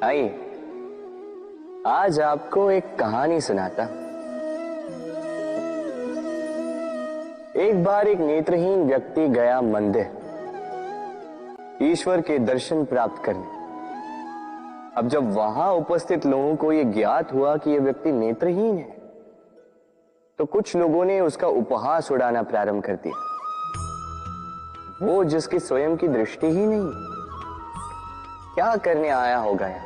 आइए, आज आपको एक कहानी सुनाता। एक बार एक नेत्रहीन व्यक्ति गया मंदिर ईश्वर के दर्शन प्राप्त करने। अब जब वहां उपस्थित लोगों को यह ज्ञात हुआ कि यह व्यक्ति नेत्रहीन है, तो कुछ लोगों ने उसका उपहास उड़ाना प्रारंभ कर दिया। वो जिसकी स्वयं की दृष्टि ही नहीं, क्या करने आया होगा यहाँ?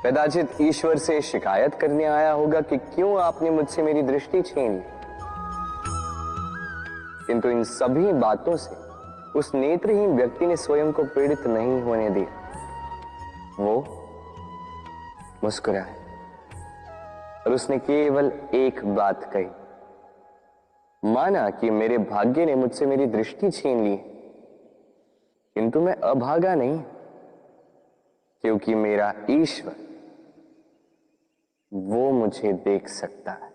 कदाचित ईश्वर से शिकायत करने आया होगा कि क्यों आपने मुझसे मेरी दृष्टि छीन ली। किंतु इन सभी बातों से उस नेत्रहीन व्यक्ति ने स्वयं को पीड़ित नहीं होने दिया। वो मुस्कुराया और उसने केवल एक बात कही, माना कि मेरे भाग्य ने मुझसे मेरी दृष्टि छीन ली, किंतु मैं अभागा नहीं, क्योंकि मेरा ईश्वर वो मुझे देख सकता है।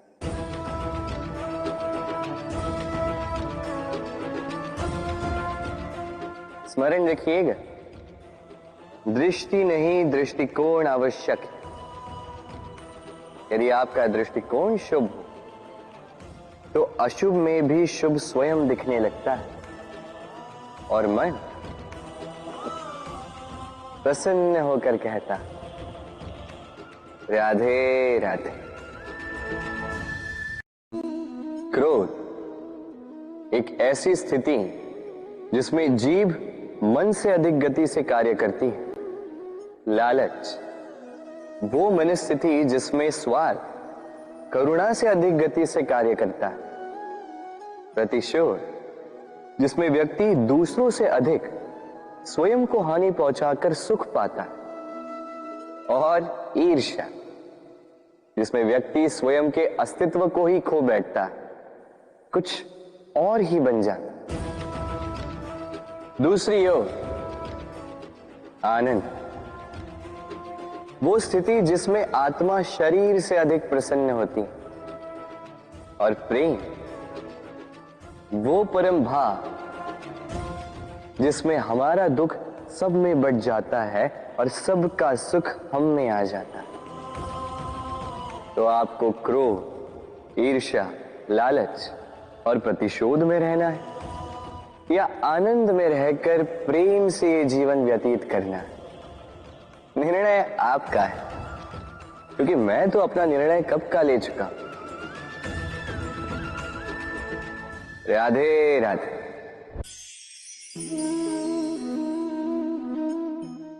स्मरण रखिएगा, दृष्टि नहीं दृष्टिकोण आवश्यक है। यदि आपका दृष्टिकोण शुभ हो तो अशुभ में भी शुभ स्वयं दिखने लगता है और मन प्रसन्न होकर कहता, राधे राधे। क्रोध एक ऐसी स्थिति जिसमें जीभ मन से अधिक गति से कार्य करती है। लालच वो मनस्थिति जिसमें स्वार्थ करुणा से अधिक गति से कार्य करता है। प्रतिशोध जिसमें व्यक्ति दूसरों से अधिक स्वयं को हानि पहुंचाकर सुख पाता है। और ईर्ष्या जिसमें व्यक्ति स्वयं के अस्तित्व को ही खो बैठता है, कुछ और ही बन जाता। दूसरी ओर आनंद वो स्थिति जिसमें आत्मा शरीर से अधिक प्रसन्न होती। और प्रेम वो परम भाव जिसमें हमारा दुख सब में बट जाता है और सबका सुख हम में आ जाता है। तो आपको क्रोध, ईर्ष्या, लालच और प्रतिशोध में रहना है या आनंद में रहकर प्रेम से ये जीवन व्यतीत करना है? निर्णय आपका है, क्योंकि मैं तो अपना निर्णय कब का ले चुका। राधे राधे।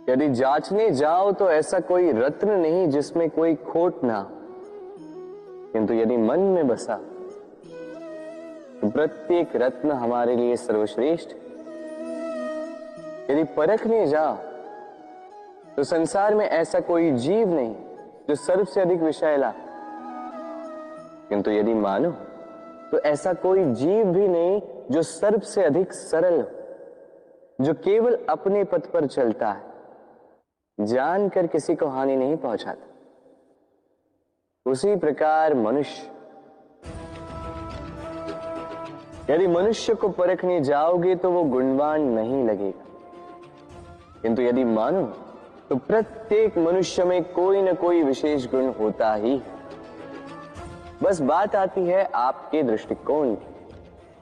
यदि जांचने जाओ तो ऐसा कोई रत्न नहीं जिसमें कोई खोट ना, किंतु यदि मन में बसा तो प्रत्येक रत्न हमारे लिए सर्वश्रेष्ठ। यदि परखने जाओ तो संसार में ऐसा कोई जीव नहीं जो सर्व से अधिक विषैला, किंतु यदि मानो तो ऐसा कोई जीव भी नहीं जो सर्व से अधिक सरल हो, जो केवल अपने पथ पर चलता है, जानकर किसी को हानि नहीं पहुंचाता। उसी प्रकार मनुष्य, यदि मनुष्य को परखने जाओगे तो वो गुणवान नहीं लगेगा, किंतु यदि मानो तो प्रत्येक मनुष्य में कोई न कोई विशेष गुण होता ही। बस बात आती है आपके दृष्टिकोण में।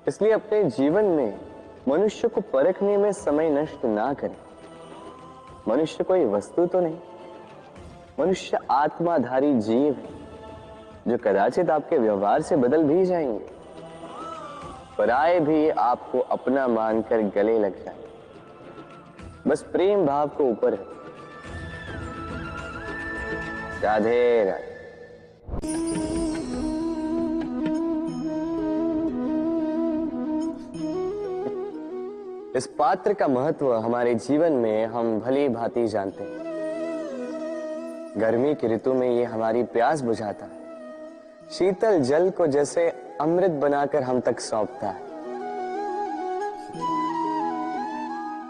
इसलिए अपने जीवन में मनुष्य को परखने में समय नष्ट ना करें। मनुष्य कोई वस्तु तो नहीं, मनुष्य आत्माधारी जीव है जो कदाचित आपके व्यवहार से बदल भी जाएंगे, पराये भी आपको अपना मानकर गले लग जाए। बस प्रेम भाव को ऊपर है। राधे राधे। इस पात्र का महत्व हमारे जीवन में हम भली भांति जानते हैं। गर्मी की ऋतु में ये हमारी प्यास बुझाता है, शीतल जल को जैसे अमृत बनाकर हम तक सौंपता है।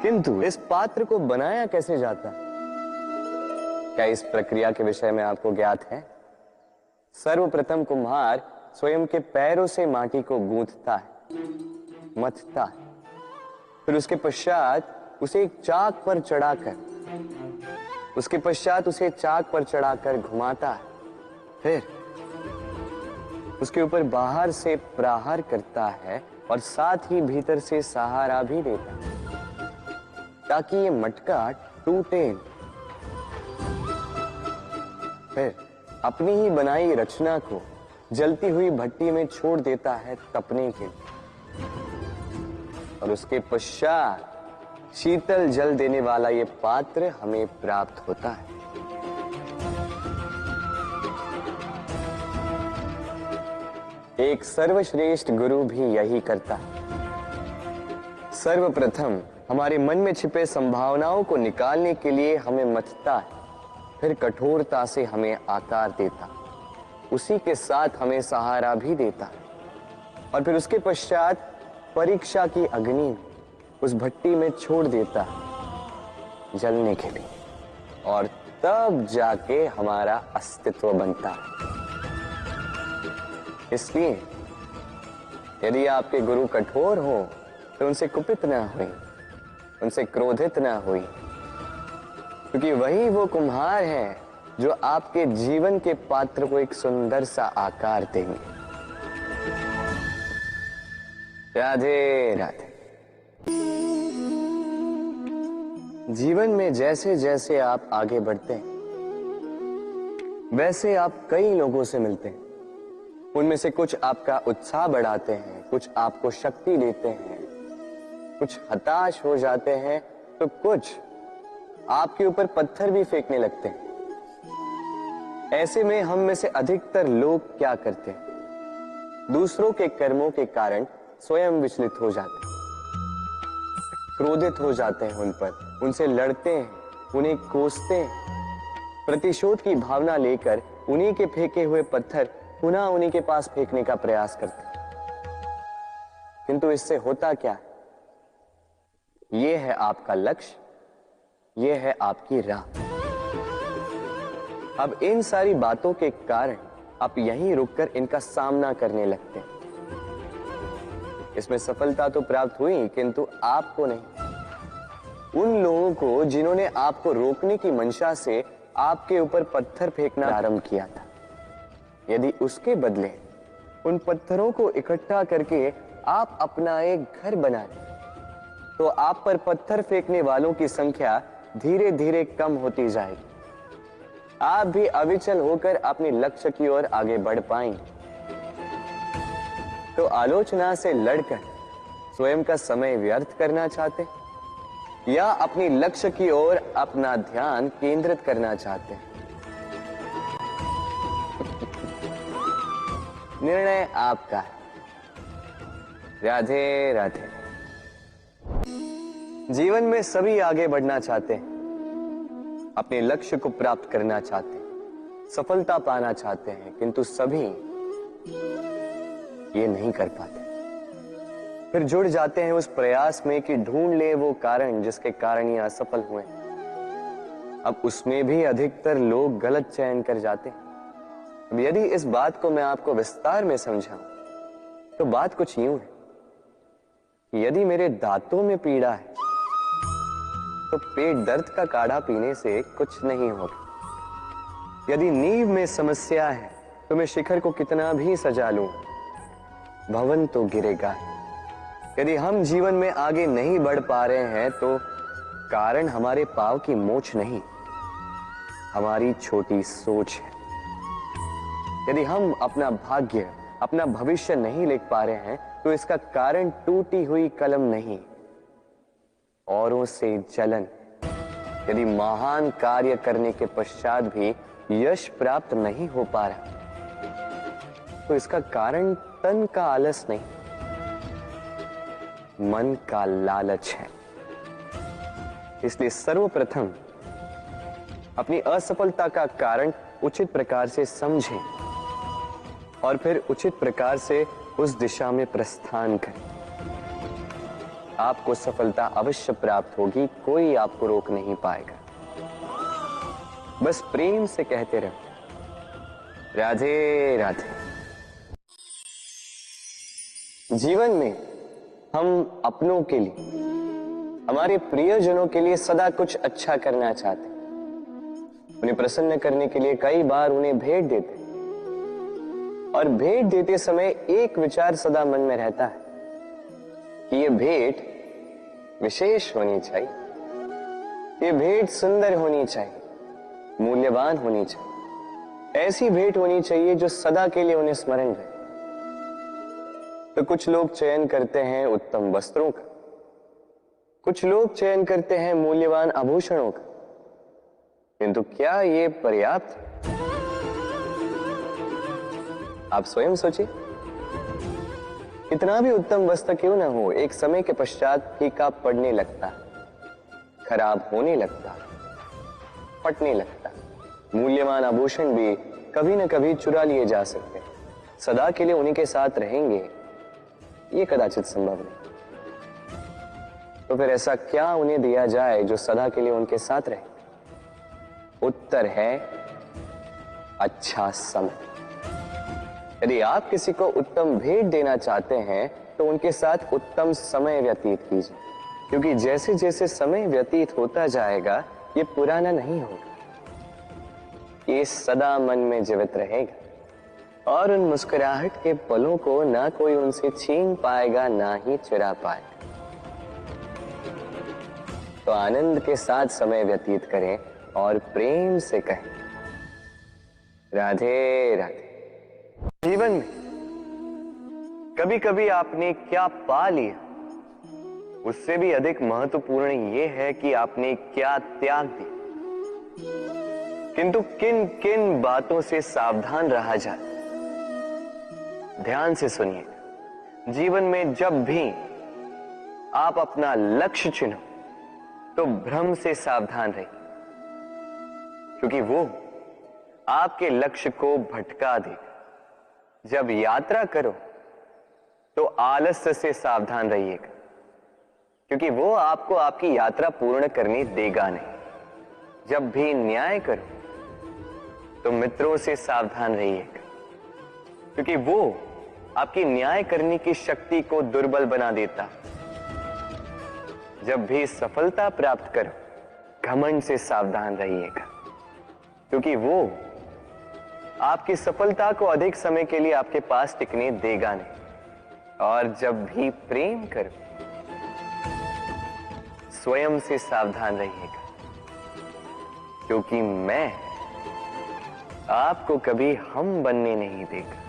किंतु इस पात्र को बनाया कैसे जाता है? क्या इस प्रक्रिया के विषय में आपको ज्ञात है? सर्वप्रथम कुम्हार स्वयं के पैरों से माटी को गूंथता है, मथता है, फिर उसके पश्चात उसे एक चाक पर चढ़ाकर उसके पश्चात उसे चाक पर चढ़ाकर घुमाता है, फिर उसके ऊपर बाहर से प्रहार करता है और साथ ही भीतर से सहारा भी देता है ताकि ये मटका टूटे। फिर अपनी ही बनाई रचना को जलती हुई भट्टी में छोड़ देता है तपने के लिए, और उसके पश्चात शीतल जल देने वाला ये पात्र हमें प्राप्त होता है। एक सर्वश्रेष्ठ गुरु भी यही करता है। सर्वप्रथम हमारे मन में छिपे संभावनाओं को निकालने के लिए हमें मथता है, फिर कठोरता से हमें आकार देता, उसी के साथ हमें सहारा भी देता, और फिर उसके पश्चात परीक्षा की अग्नि उस भट्टी में छोड़ देता है जलने के लिए, और तब जाके हमारा अस्तित्व बनता है। इसलिए यदि आपके गुरु कठोर हो तो उनसे कुपित ना हुई, उनसे क्रोधित ना हुई, क्योंकि वही वो कुम्हार है जो आपके जीवन के पात्र को एक सुंदर सा आकार देंगे। राधे राधे। जीवन में जैसे जैसे आप आगे बढ़ते हैं वैसे आप कई लोगों से मिलते हैं। उनमें से कुछ आपका उत्साह बढ़ाते हैं, कुछ आपको शक्ति देते हैं, कुछ हताश हो जाते हैं, तो कुछ आपके ऊपर पत्थर भी फेंकने लगते हैं। ऐसे में हम में से अधिकतर लोग क्या करते हैं? दूसरों के कर्मों के कारण स्वयं विचलित हो जाते हैं, क्रोधित हो जाते हैं उन पर, उनसे लड़ते हैं, उन्हें कोसते हैं, प्रतिशोध की भावना लेकर उन्हीं के फेंके हुए पत्थर पुनः उन्हीं के पास फेंकने का प्रयास करते हैं। किंतु इससे होता क्या है? यह है आपका लक्ष्य, यह है आपकी राह। अब इन सारी बातों के कारण आप यहीं रुककर इनका सामना करने लगते हैं। इसमें सफलता तो प्राप्त हुई, किंतु आपको नहीं। उन लोगों को जिन्होंने आपको रोकने की मंशा से आपके ऊपर पत्थर फेंकना आरंभ किया था, यदि उसके बदले उन पत्थरों को इकट्ठा करके आप अपना एक घर बना लें, तो आप पर पत्थर फेंकने वालों की संख्या धीरे धीरे कम होती जाएगी। आप भी अविचल होकर अपने लक्ष्य की ओर आगे बढ़ पाएंगे। तो आलोचना से लड़कर स्वयं का समय व्यर्थ करना चाहते हैं या अपनी लक्ष्य की ओर अपना ध्यान केंद्रित करना चाहते हैं? निर्णय आपका है। राधे राधे। जीवन में सभी आगे बढ़ना चाहते हैं, अपने लक्ष्य को प्राप्त करना चाहते हैं, सफलता पाना चाहते हैं, किंतु सभी ये नहीं कर पाते। फिर जुड़ जाते हैं उस प्रयास में कि ढूंढ ले वो कारण जिसके कारण ये असफल हुए। अब उसमें भी अधिकतर लोग गलत चयन कर जाते हैं। अब यदि इस बात को मैं आपको विस्तार में समझाऊं तो बात कुछ यूं है कि यदि मेरे दांतों में पीड़ा है तो पेट दर्द का काढ़ा पीने से कुछ नहीं होगा। यदि नींव में समस्या है तो मैं शिखर को कितना भी सजा लूं, भवन तो गिरेगा। यदि हम जीवन में आगे नहीं बढ़ पा रहे हैं तो कारण हमारे पांव की मोच नहीं, हमारी छोटी सोच है। यदि हम अपना भाग्य, अपना भविष्य नहीं लिख पा रहे हैं तो इसका कारण टूटी हुई कलम नहीं, औरों से जलन। यदि महान कार्य करने के पश्चात भी यश प्राप्त नहीं हो पा रहा तो इसका कारण तन का आलस नहीं, मन का लालच है। इसलिए सर्वप्रथम अपनी असफलता का कारण उचित प्रकार से समझें और फिर उचित प्रकार से उस दिशा में प्रस्थान करें। आपको सफलता अवश्य प्राप्त होगी, कोई आपको रोक नहीं पाएगा। बस प्रेम से कहते रहो राधे राधे। जीवन में हम अपनों के लिए, हमारे प्रियजनों के लिए सदा कुछ अच्छा करना चाहते हैं, उन्हें प्रसन्न करने के लिए कई बार उन्हें भेंट देते, और भेंट देते समय एक विचार सदा मन में रहता है कि यह भेंट विशेष होनी चाहिए, ये भेंट सुंदर होनी चाहिए, मूल्यवान होनी चाहिए, ऐसी भेंट होनी चाहिए जो सदा के लिए उन्हें स्मरण रहे। तो कुछ लोग चयन करते हैं उत्तम वस्त्रों का, कुछ लोग चयन करते हैं मूल्यवान आभूषणों का, किंतु क्या ये पर्याप्त? आप स्वयं सोचिए, कितना भी उत्तम वस्त्र क्यों ना हो, एक समय के पश्चात फीका पड़ने लगता, खराब होने लगता, फटने लगता। मूल्यवान आभूषण भी कभी न कभी चुरा लिए जा सकते, सदा के लिए उन्हीं के साथ रहेंगे ये कदाचित संभव नहीं। तो फिर ऐसा क्या उन्हें दिया जाए जो सदा के लिए उनके साथ रहे? उत्तर है अच्छा समय। यदि आप किसी को उत्तम भेंट देना चाहते हैं तो उनके साथ उत्तम समय व्यतीत कीजिए, क्योंकि जैसे जैसे समय व्यतीत होता जाएगा ये पुराना नहीं होगा, ये सदा मन में जीवित रहेगा, और उन मुस्कुराहट के पलों को ना कोई उनसे छीन पाएगा ना ही चुरा पाएगा। तो आनंद के साथ समय व्यतीत करें और प्रेम से कहें राधे राधे। जीवन में कभी कभी आपने क्या पा लिया, उससे भी अधिक महत्वपूर्ण यह है कि आपने क्या त्याग दिया। किंतु किन किन बातों से सावधान रहा जाए, ध्यान से सुनिए। जीवन में जब भी आप अपना लक्ष्य चुनो तो भ्रम से सावधान रहिए, क्योंकि वो आपके लक्ष्य को भटका देगा। जब यात्रा करो तो आलस्य से सावधान रहिएगा, क्योंकि वो आपको आपकी यात्रा पूर्ण करने देगा नहीं। जब भी न्याय करो तो मित्रों से सावधान रहिएगा, क्योंकि वो आपकी न्याय करने की शक्ति को दुर्बल बना देता। जब भी सफलता प्राप्त करो घमंड से सावधान रहिएगा, क्योंकि वो आपकी सफलता को अधिक समय के लिए आपके पास टिकने देगा नहीं। और जब भी प्रेम करो स्वयं से सावधान रहिएगा, क्योंकि मैं आपको कभी हम बनने नहीं देगा।